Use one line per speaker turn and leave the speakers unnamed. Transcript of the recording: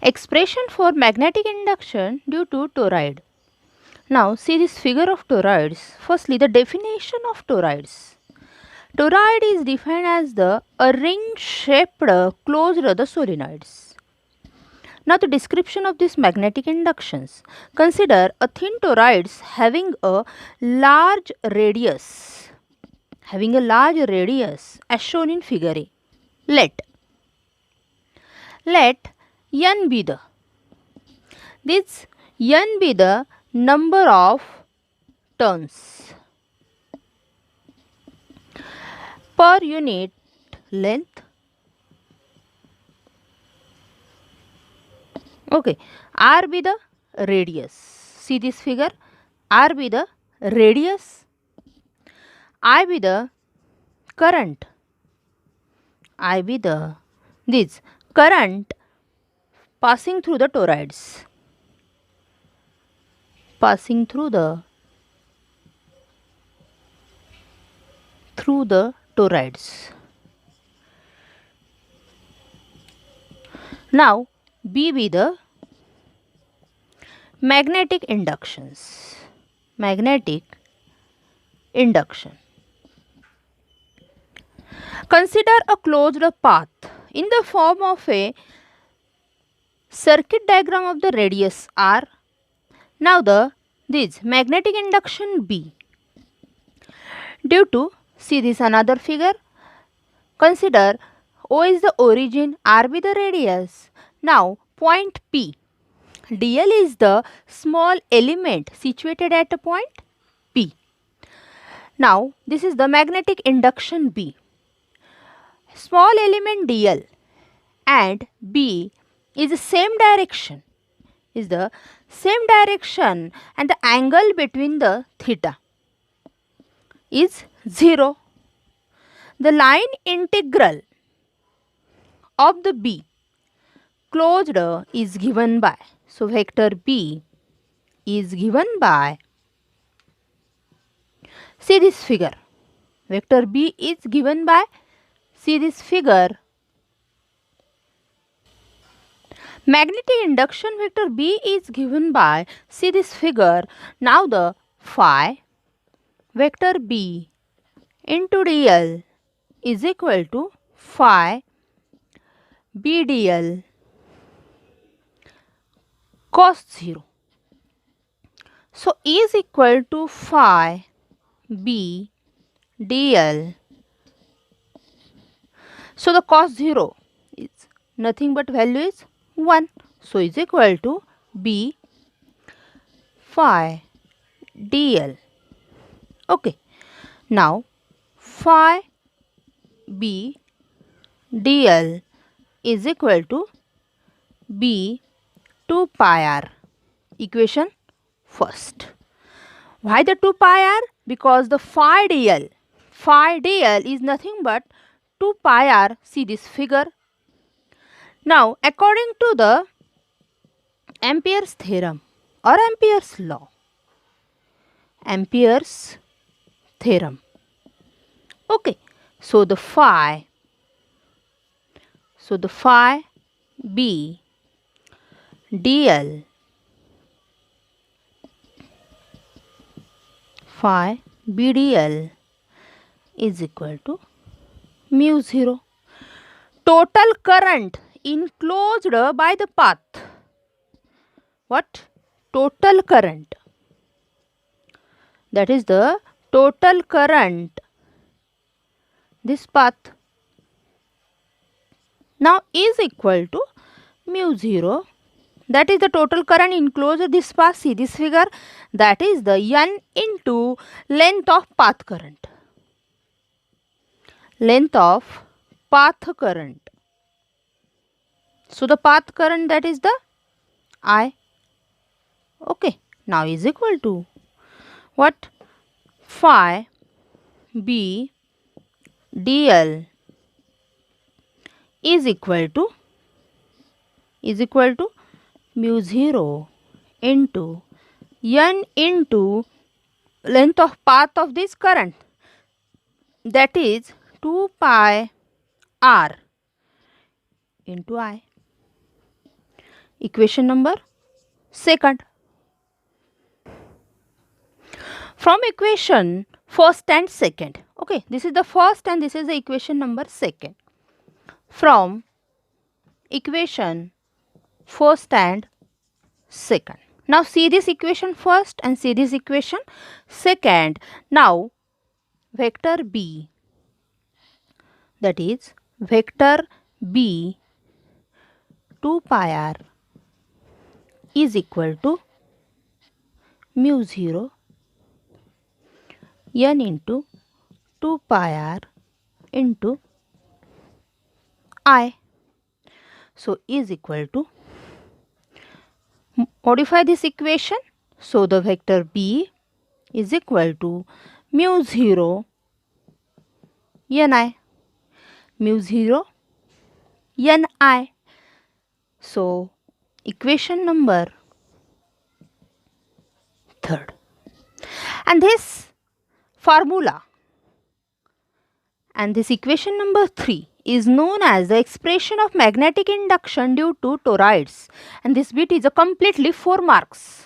Expression for magnetic induction due to toroid. Now see this figure of toroids. Firstly, the definition of toroids. Toroid is defined as a ring-shaped closed the solenoids. Now the description of these magnetic inductions. Consider a thin toroids having a large radius. As shown in figure A. Let n be the number of turns per unit length. Okay, r be the radius. See this figure, r be the radius, I be the current, this current passing through the toroids, Now B be the magnetic induction. Consider a closed path in the form of a circuit diagram of the radius r. Now this magnetic induction B due to, see this another figure, consider O is the origin, R be the radius. Now point P, dl is the small element situated at a point P. Now this is the magnetic induction B. Small element dl and B is the same direction, and the angle between the theta is 0. The line integral of the B closed is given by, so vector B is given by, see this figure, vector B is given by, see this figure, magnetic induction vector B is given by, see this figure. Now the phi vector B into dl is equal to phi B dl cos 0. So is equal to phi B dl. So the cos 0 is nothing but value is 1. So is equal to B phi dl. Okay. Now phi B dl is equal to B 2 pi r. Equation first. Why the 2 pi r? Because the phi dl is nothing but 2 pi r. See this figure. Now according to the Ampere's theorem or Ampere's law, okay, so the phi B dl is equal to mu 0. Total current enclosed by the path. What? Total current. That is the total current, this path. Now is equal to mu 0. That is the total current enclosed this path. See this figure. That is the n into length of path current. So the path current, that is the I. Okay. Now is equal to what? Phi B dl is equal to mu 0 into n into length of path of this current, that is 2 pi r into I. equation number second. From equation first and second. Okay, this is the first and this is the equation number second. From equation first and second. Now see this equation first and see this equation second. Now vector B, that is vector B 2 pi r is equal to mu 0 n into 2 pi r into I. So is equal to, modify this equation. So the vector B is equal to mu 0 ni, mu 0 ni. So equation number third. And this formula and this equation number 3 is known as the expression of magnetic induction due to toroids, and this bit is a completely 4 marks.